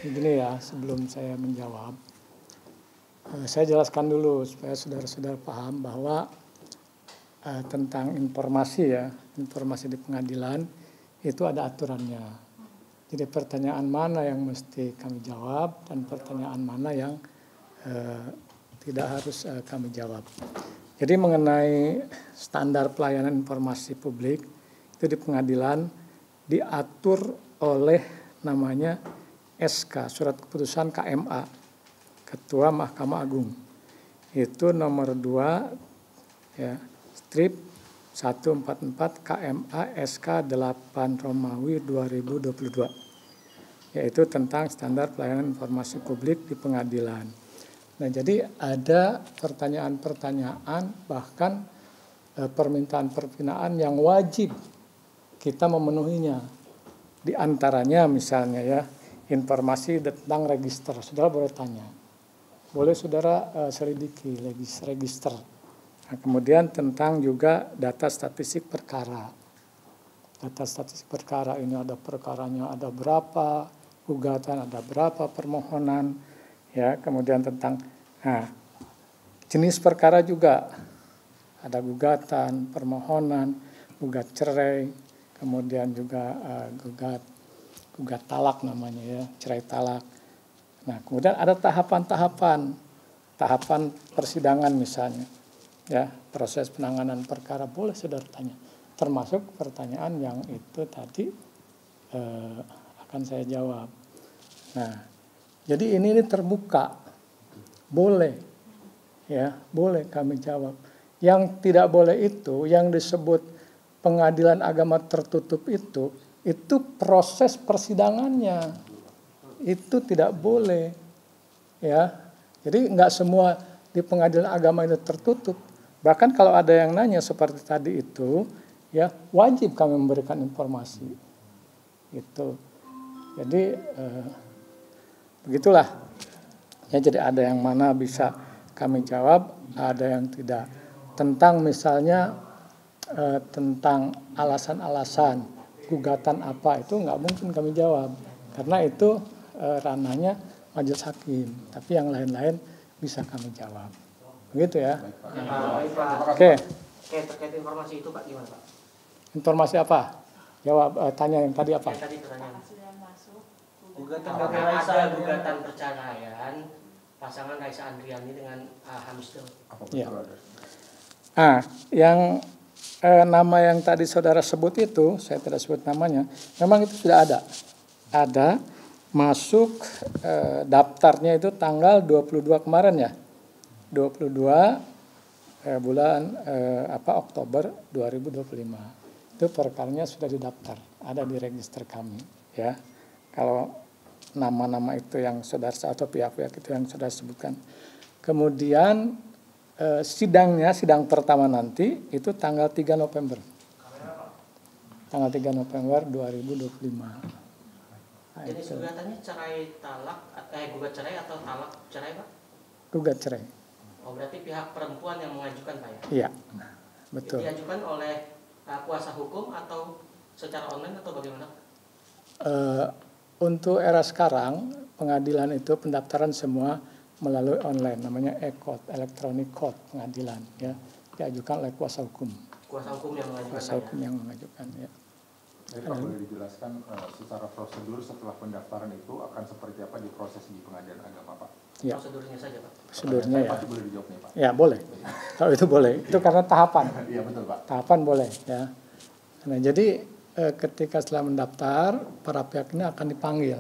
Begini ya, sebelum saya menjawab, saya jelaskan dulu supaya saudara-saudara paham bahwa tentang informasi ya, informasi di pengadilan itu ada aturannya. Jadi pertanyaan mana yang mesti kami jawab dan pertanyaan mana yang tidak harus kami jawab. Jadi mengenai standar pelayanan informasi publik itu di pengadilan diatur oleh namanya SK, Surat Keputusan KMA, Ketua Mahkamah Agung. Itu nomor 2 ya, strip 144 KMA SK 8 Romawi 2022. Yaitu tentang standar pelayanan informasi publik di pengadilan. Nah, jadi ada pertanyaan-pertanyaan bahkan permintaan-permintaan yang wajib kita memenuhinya. Di antaranya misalnya ya, informasi tentang register. Saudara boleh tanya. Boleh saudara selidiki register. Nah, kemudian tentang juga data statistik perkara. Data statistik perkara ini ada perkaranya, ada berapa gugatan, ada berapa permohonan. Ya, kemudian tentang jenis perkara juga. Ada gugatan, permohonan, gugat cerai, kemudian juga gugat talak namanya ya, cerai talak. Nah, kemudian ada tahapan persidangan misalnya, ya, proses penanganan perkara boleh saudara tanya, termasuk pertanyaan yang itu tadi akan saya jawab. Nah, jadi ini terbuka, boleh, ya, boleh kami jawab. Yang tidak boleh itu, yang disebut pengadilan agama tertutup itu proses persidangannya itu tidak boleh, ya. Jadi nggak semua di pengadilan agama itu tertutup. Bahkan kalau ada yang nanya seperti tadi itu, ya wajib kami memberikan informasi. Itu. Jadi begitulah. Ya, jadi ada yang mana bisa kami jawab, ada yang tidak. Tentang misalnya tentang alasan-alasan gugatan apa itu nggak mungkin kami jawab karena itu ranahnya majelis hakim, tapi yang lain-lain bisa kami jawab. Begitu ya. Oke. Terkait informasi itu Pak gimana Pak? Informasi apa? Jawab, tanya yang tadi apa? Yang tadi pertanyaan. Gugatan perceraian pasangan Raisa Andriani dengan Hamisdel. Ya. Yang nama yang tadi saudara sebut itu, saya tidak sebut namanya, memang itu sudah ada. Ada masuk daftarnya itu tanggal 22 kemarin ya. 22 bulan Oktober 2025. Itu perkaranya sudah didaftar, ada di register kami ya. Kalau nama-nama itu yang saudara atau pihak-pihak itu yang saudara sebutkan. Kemudian sidang pertama nanti itu tanggal 3 November. Tanggal 3 November 2025. Jenis gugatannya cerai talak, gugat cerai atau talak cerai Pak? Gugat cerai. Oh, berarti pihak perempuan yang mengajukan Pak ya? Iya, betul. Diajukan oleh kuasa hukum atau secara online atau bagaimana? Untuk era sekarang pengadilan itu pendaftaran semua melalui online, namanya e-court, electronic court pengadilan ya, diajukan oleh kuasa hukum. Kuasa hukum yang mengajukan. Kuasa hukum yang mengajukan ya. Jadi Pak boleh dijelaskan secara prosedur setelah pendaftaran itu akan seperti apa di proses di pengadilan agama Pak? Ya. Prosedurnya saja Pak. Prosedurnya ya. Pasti boleh dijawab nih Pak. Ya boleh. Kalau itu boleh. Itu karena tahapan. Iya betul Pak. Tahapan boleh ya. Nah jadi ketika setelah mendaftar para pihak ini akan dipanggil.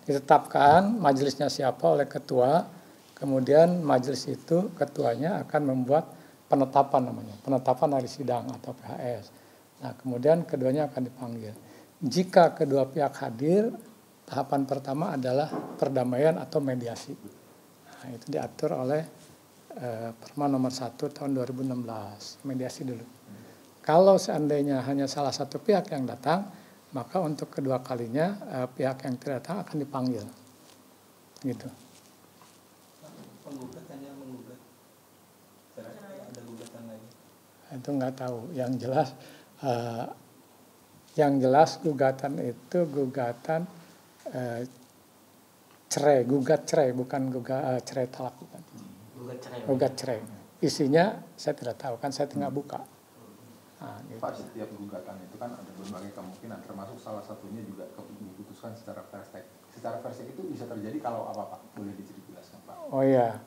Ditetapkan majelisnya siapa oleh ketua, kemudian majelis itu ketuanya akan membuat penetapan namanya, penetapan hari sidang atau PHS. Nah kemudian keduanya akan dipanggil. Jika kedua pihak hadir, tahapan pertama adalah perdamaian atau mediasi. Nah, itu diatur oleh Perma nomor 1 tahun 2016, mediasi dulu. Kalau seandainya hanya salah satu pihak yang datang, maka untuk kedua kalinya pihak yang tidak datang akan dipanggil, gitu. Penggugatannya menggugat, ada gugatan lagi? Itu nggak tahu. Yang jelas gugatan itu gugatan cerai, gugat cerai, bukan cerai talak, bukan. Gugat cerai. Isinya saya tidak tahu, kan saya tinggal buka. Nah, gitu. Pak, setiap gugatan itu kan ada berbagai kemungkinan, termasuk salah satunya juga diputuskan secara verstek. Secara verstek itu bisa terjadi kalau apa Pak? Boleh dijelaskan Pak? Oh ya,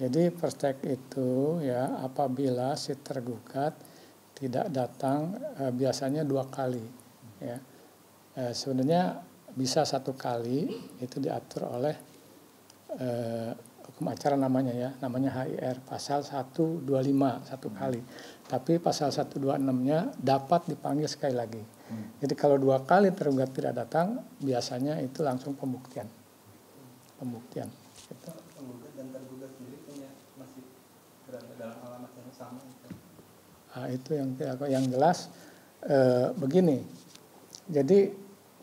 jadi verstek itu ya apabila si tergugat tidak datang biasanya 2 kali. Ya, sebenarnya bisa 1 kali, itu diatur oleh hukum acara namanya HIR pasal 125 1 kali. Tapi pasal 126-nya dapat dipanggil sekali lagi. Jadi kalau 2 kali tergugat tidak datang, biasanya itu langsung pembuktian. Gitu. Penggugat dan tergugat sendiri punya masih berada dalam alamat yang sama. Nah, itu yang jelas begini. Jadi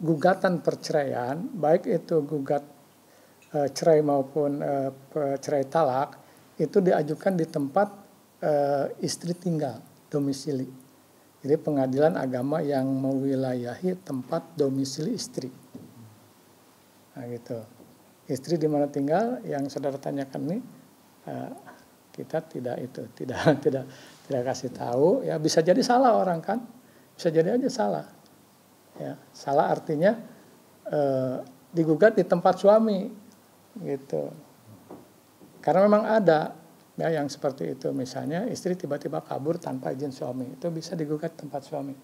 gugatan perceraian, baik itu gugat cerai maupun cerai talak, itu diajukan di tempat istri tinggal, domisili. Jadi pengadilan agama yang mewilayahi tempat domisili istri. Nah gitu. Istri di mana tinggal, yang saudara tanyakan ini, kita tidak kasih tahu. Ya bisa jadi salah orang kan, bisa jadi aja salah. Ya, salah artinya digugat di tempat suami, gitu. Karena memang ada ya yang seperti itu, misalnya istri tiba-tiba kabur tanpa izin suami, itu bisa digugat tempat suami.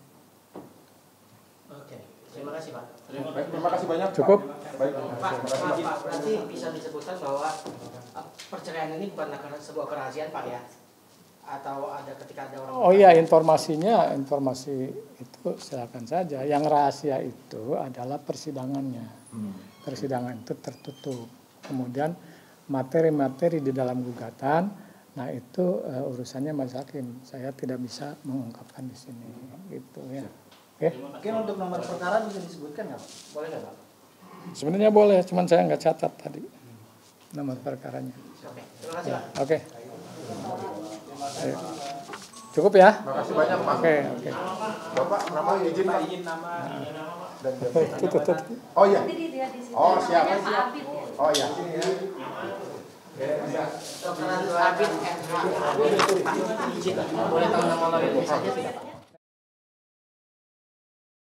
Oke, terima kasih Pak. Terima kasih banyak. Cukup. Baik. Pak, berarti bisa disebutkan bahwa perceraian ini bukan sebuah kerahasiaan Pak ya? Atau ada ketika ada orang... Oh iya, informasi itu silakan saja. Yang rahasia itu adalah persidangannya. Persidangan itu tertutup. Kemudian materi-materi di dalam gugatan, nah itu urusannya majelis hakim. Saya tidak bisa mengungkapkan di sini, gitu ya. Oke. Mungkin untuk nomor perkara bisa disebutkan nggak Pak? Boleh nggak Pak? Sebenarnya boleh, cuman saya nggak catat tadi nomor perkaranya. Oke, terima kasih Pak. Oke. Cukup ya? Terima kasih banyak Pak. Oke. Bapak, nama izin Pak. Izin nama Dan Tutup. Oh iya. Oh siap. Ya. Oh iya. Dr. Abid NH. Pak, izin boleh tahu nama lawyernya saja tidak Pak?